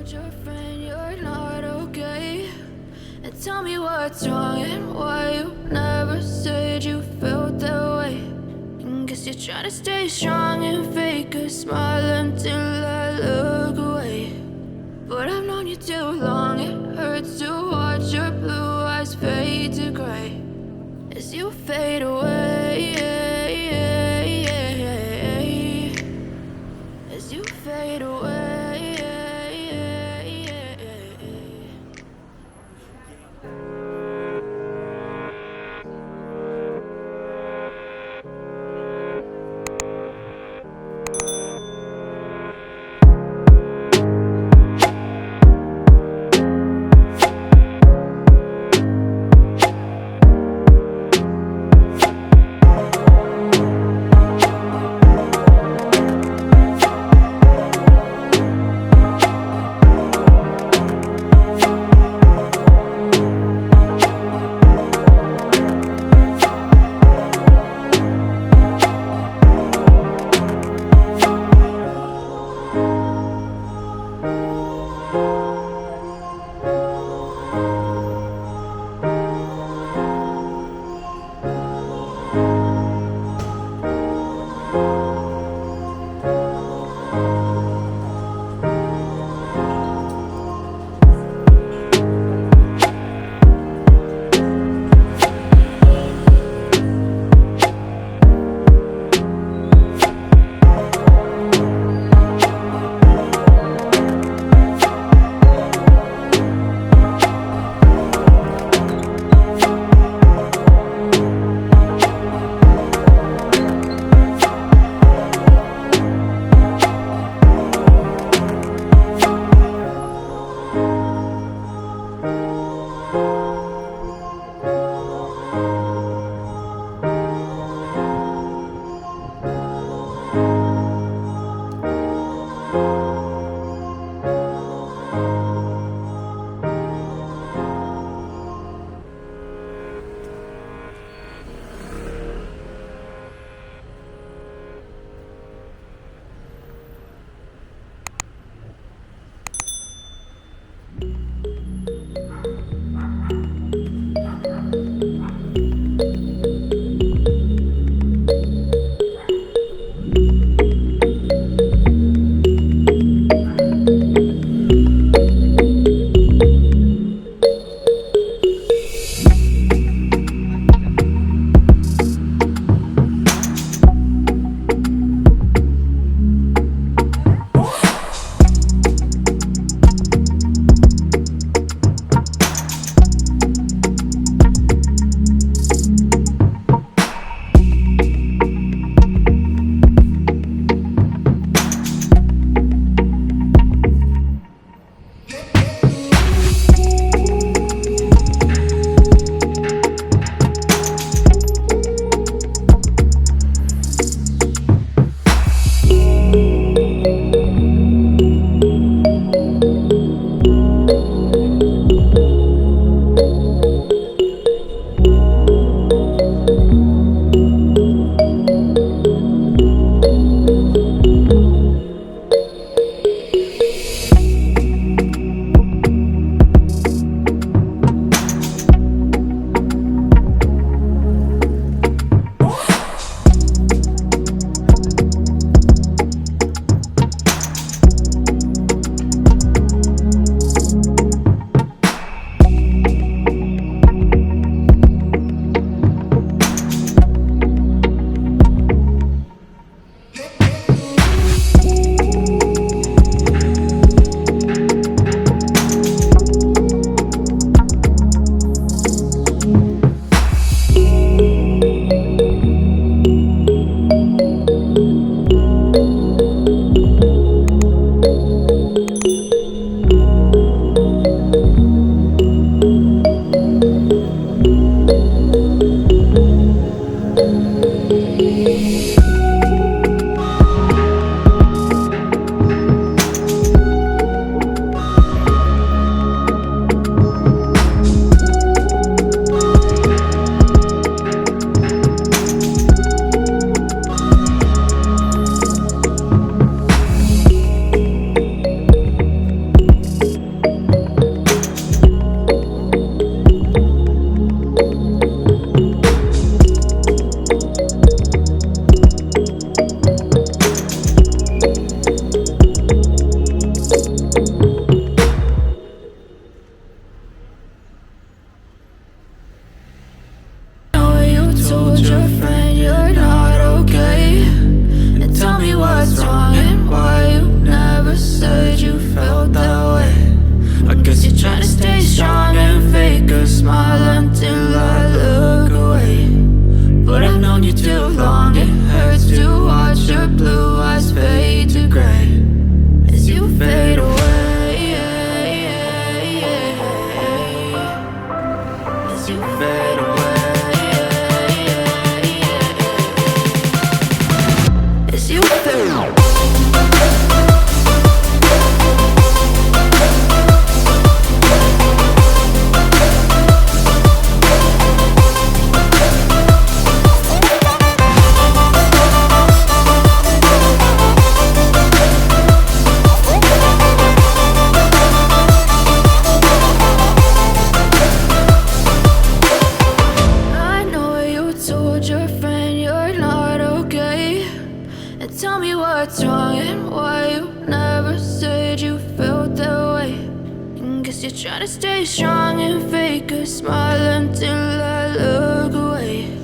told your friend you're not okay, and tell me what's wrong and why you never said you felt that way. And guess you're trying to stay strong and fake a smile until I look away. But I've known you too long, it hurts to watch your blue eyes fade to gray as you fade away, as you fade away. told your friend you're not okay, and tell me what's wrong and why you never said you felt that way. I guess you're trying to stay strong and fake a smile until I look away. But I've known you too long, it hurts to watch your blue eyes fade to gray as you fade away, as you fade away, as you fade away. Tell me what's wrong and why you never said you felt that way. And guess you're trying to stay strong and fake a smile until I look away.